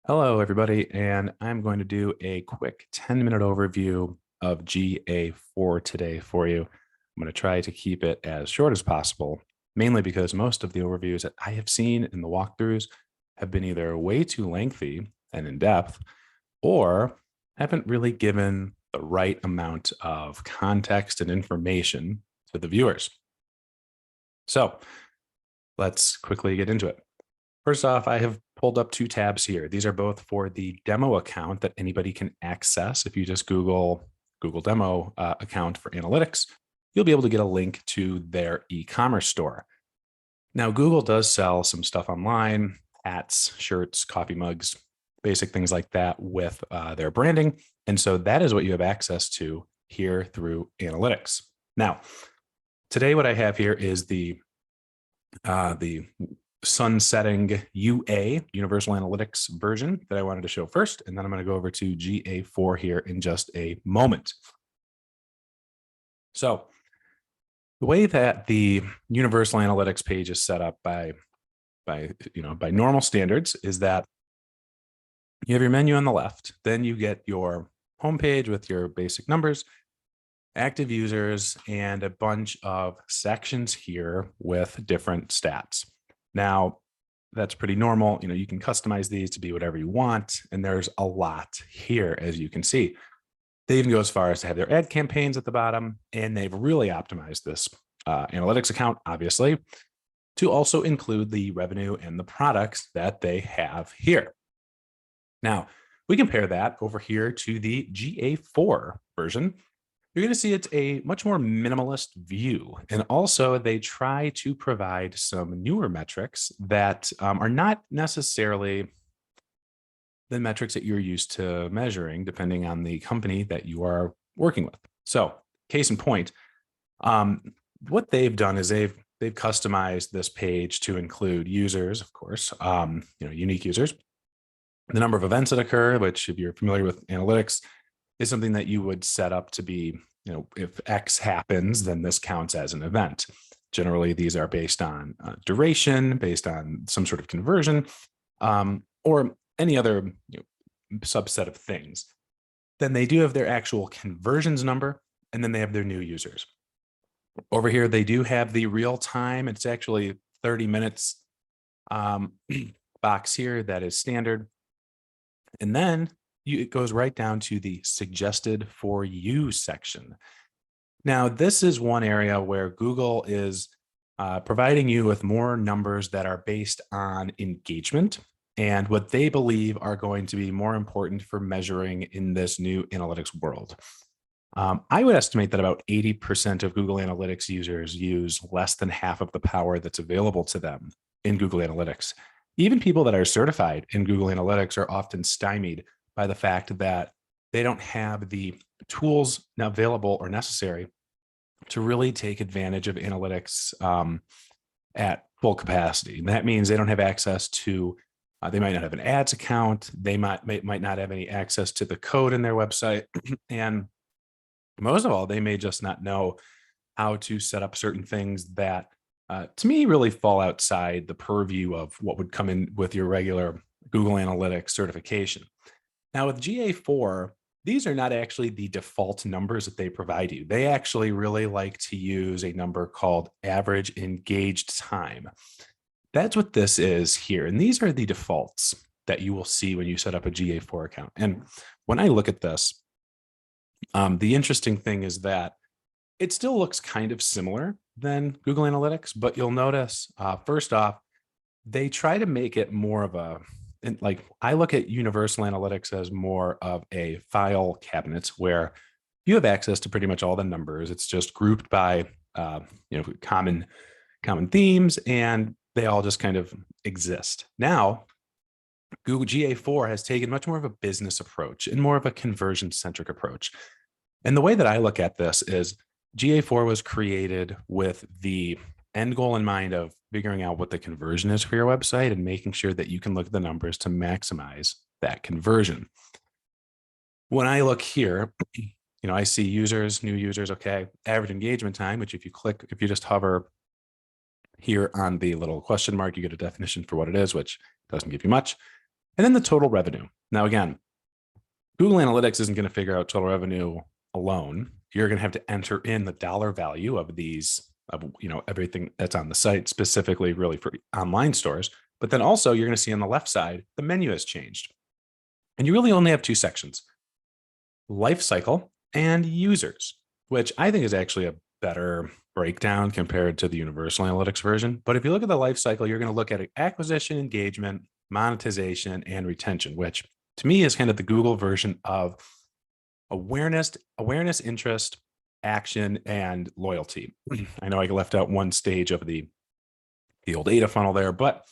Hello, everybody, and I'm going to do a quick 10-minute overview of GA4 today for you. I'm going to try to keep it as short as possible, mainly because most of the overviews that I have seen in the walkthroughs have been either way too lengthy and in depth, or haven't really given the right amount of context and information to the viewers. So let's quickly get into it. First off, I have pulled up two tabs here. These are both for the demo account that anybody can access. If you just Google demo account for analytics, you'll be able to get a link to their e-commerce store. Now, Google does sell some stuff online, hats, shirts, coffee mugs, basic things like that with their branding. And so that is what you have access to here through analytics. Now, today what I have here is the sunsetting UA, Universal Analytics version that I wanted to show first, and then I'm going to go over to GA4 here in just a moment. So the way that the Universal Analytics page is set up by normal standards is that you have your menu on the left, then you get your homepage with your basic numbers, active users, and a bunch of sections here with different stats. Now, that's pretty normal. You can customize these to be whatever you want. And there's a lot here, as you can see. They even go as far as to have their ad campaigns at the bottom. And they've really optimized this analytics account, obviously, to also include the revenue and the products that they have here. Now, we compare that over here to the GA4 version. You're going to see it's a much more minimalist view. And also they try to provide some newer metrics that are not necessarily the metrics that you're used to measuring, depending on the company that you are working with. So case in point, what they've done is they've customized this page to include users, of course, unique users, the number of events that occur, which if you're familiar with analytics, is something that you would set up to be, if X happens, then this counts as an event. Generally, these are based on duration, based on some sort of conversion, or any other subset of things. Then they do have their actual conversions number, and then they have their new users. Over here, they do have the real time. It's actually 30 minutes box here that is standard. And then it goes right down to the suggested for you section. Now, this is one area where Google is providing you with more numbers that are based on engagement and what they believe are going to be more important for measuring in this new analytics world. I would estimate that about 80% of Google Analytics users use less than half of the power that's available to them in Google Analytics. Even people that are certified in Google Analytics are often stymied by the fact that they don't have the tools available or necessary to really take advantage of analytics at full capacity. And that means they don't have access to, they might not have an ads account. They might not have any access to the code in their website. And most of all, they may just not know how to set up certain things that, to me, really fall outside the purview of what would come in with your regular Google Analytics certification. Now with GA4, these are not actually the default numbers that they provide you. They actually really like to use a number called average engaged time. That's what this is here. And these are the defaults that you will see when you set up a GA4 account. And when I look at this, the interesting thing is that it still looks kind of similar than Google Analytics, but you'll notice, first off, they try to make it more of a, and like I look at Universal Analytics as more of a file cabinet where you have access to pretty much all the numbers. It's just grouped by common themes, and they all just kind of exist. Now, Google GA4 has taken much more of a business approach and more of a conversion-centric approach. And the way that I look at this is GA4 was created with the end goal in mind of figuring out what the conversion is for your website and making sure that you can look at the numbers to maximize that conversion. When I look here, I see users, new users, okay, average engagement time, which if you just hover here on the little question mark, you get a definition for what it is, which doesn't give you much. And then the total revenue. Now, again, Google Analytics isn't going to figure out total revenue alone. You're going to have to enter in the dollar value of these, of everything that's on the site, specifically really for online stores. But then also you're going to see on the left side, the menu has changed. And you really only have two sections: life cycle and users, which I think is actually a better breakdown compared to the universal analytics version. But if you look at the life cycle, you're going to look at acquisition, engagement, monetization, and retention, which to me is kind of the Google version of awareness, interest, action, and loyalty. I know I left out one stage of the old ADA funnel there, but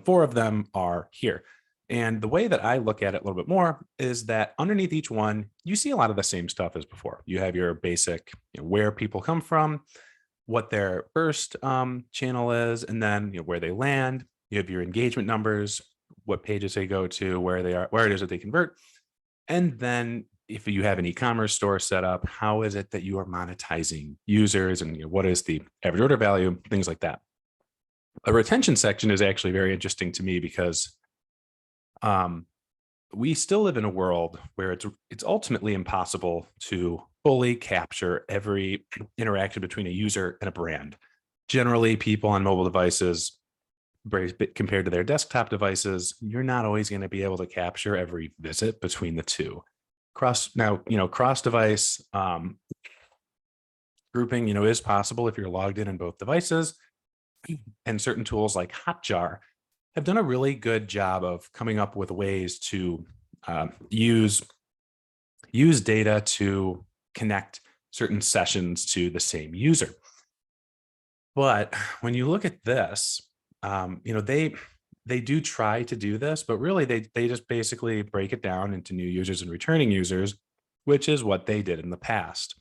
four of them are here. And the way that I look at it a little bit more is that underneath each one, you see a lot of the same stuff as before. You have your basic, where people come from, what their first channel is, and then where they land. You have your engagement numbers, what pages they go to, where they are, where it is that they convert. And then if you have an e-commerce store set up, how is it that you are monetizing users, and what is the average order value, things like that. A retention section is actually very interesting to me because we still live in a world where it's ultimately impossible to fully capture every interaction between a user and a brand. Generally, people on mobile devices, compared to their desktop devices, you're not always going to be able to capture every visit between the two. Cross device grouping, is possible if you're logged in both devices, and certain tools like Hotjar have done a really good job of coming up with ways to use data to connect certain sessions to the same user. But when you look at this, they do try to do this, but really they just basically break it down into new users and returning users, which is what they did in the past.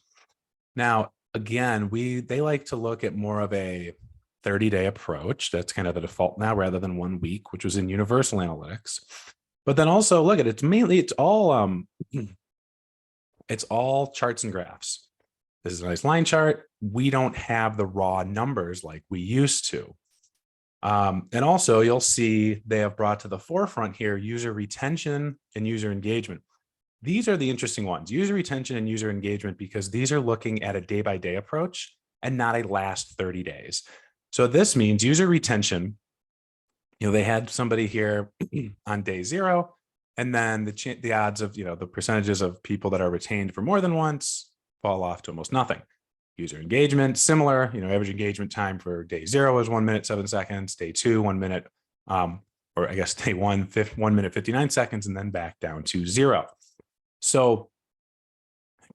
Now, again, they like to look at more of a 30-day approach. That's kind of the default now, rather than 1 week, which was in universal analytics. But then also look at it's all charts and graphs. This is a nice line chart. We don't have the raw numbers like we used to. And also you'll see they have brought to the forefront here user retention and user engagement. These are the interesting ones: user retention and user engagement, because these are looking at a day-by-day approach and not a last 30 days. So this means user retention, they had somebody here on day 0, and then the odds of, the percentages of people that are retained for more than once fall off to almost nothing. User engagement, similar, average engagement time for day 0 is 1 minute, 7 seconds, day 2, 1 minute, or I guess day 1, 1 minute, 59 seconds, and then back down to 0. So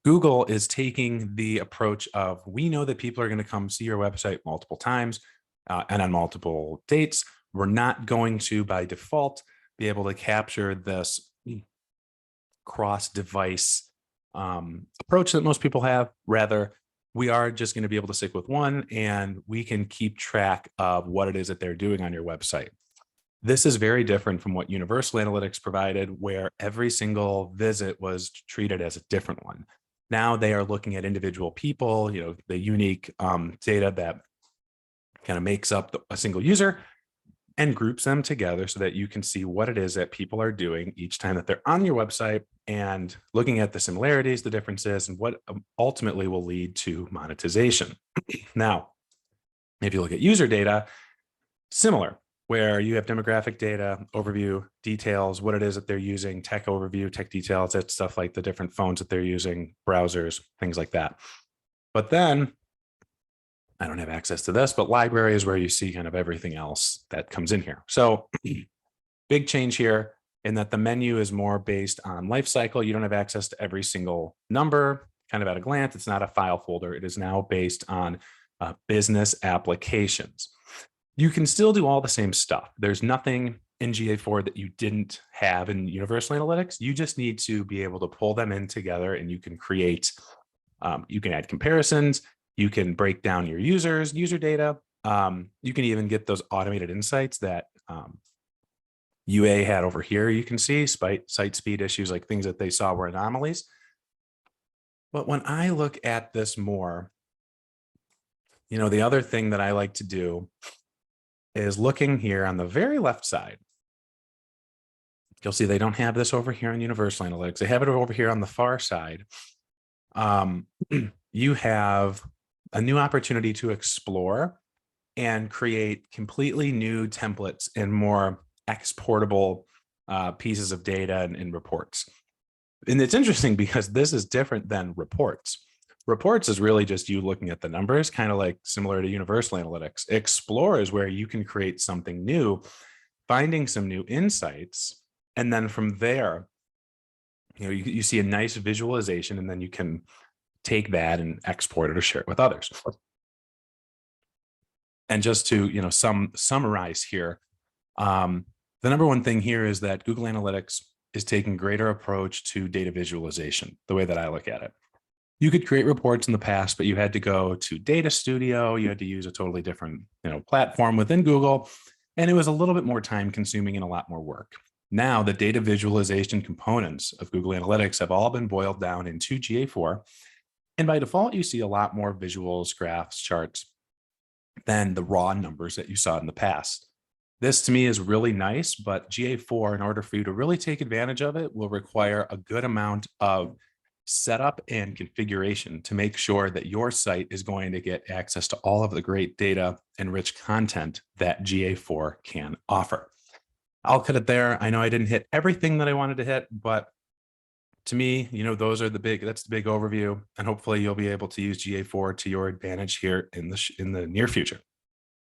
Google is taking the approach of, we know that people are going to come see your website multiple times and on multiple dates. We're not going to, by default, be able to capture this cross-device approach that most people have. Rather, we are just going to be able to stick with one, and we can keep track of what it is that they're doing on your website. This is very different from what Universal Analytics provided, where every single visit was treated as a different one. Now they are looking at individual people, the unique data that kind of makes up a single user, and groups them together so that you can see what it is that people are doing each time that they're on your website, and looking at the similarities, the differences, and what ultimately will lead to monetization. Now, if you look at user data, similar, where you have demographic data, overview, details, what it is that they're using, tech overview, tech details, that's stuff like the different phones that they're using, browsers, things like that. But then I don't have access to this, but library is where you see kind of everything else that comes in here. So big change here in that the menu is more based on life cycle. You don't have access to every single number kind of at a glance. It's not a file folder. It is now based on business applications. You can still do all the same stuff. There's nothing in GA4 that you didn't have in Universal Analytics. You just need to be able to pull them in together, and you can create, you can add comparisons, you can break down your users, user data. You can even get those automated insights that UA had over here. You can see site speed issues, like things that they saw were anomalies. But when I look at this more, the other thing that I like to do is looking here on the very left side. You'll see they don't have this over here in Universal Analytics. They have it over here on the far side. You have a new opportunity to explore and create completely new templates and more exportable pieces of data and reports. And it's interesting because this is different than reports. Reports is really just you looking at the numbers, kind of like similar to Universal Analytics. Explore is where you can create something new, finding some new insights. And then from there, you see a nice visualization, and then you can take that and export it or share it with others. And just to summarize here, the number one thing here is that Google Analytics is taking greater approach to data visualization, the way that I look at it. You could create reports in the past, but you had to go to Data Studio. You had to use a totally different platform within Google, and it was a little bit more time consuming and a lot more work. Now, the data visualization components of Google Analytics have all been boiled down into GA4. And by default, you see a lot more visuals, graphs, charts than the raw numbers that you saw in the past. This to me is really nice, but GA4, in order for you to really take advantage of it, will require a good amount of setup and configuration to make sure that your site is going to get access to all of the great data and rich content that GA4 can offer. I'll cut it there. I know I didn't hit everything that I wanted to hit, but to me, those are that's the big overview, and hopefully you'll be able to use GA4 to your advantage here in the near future.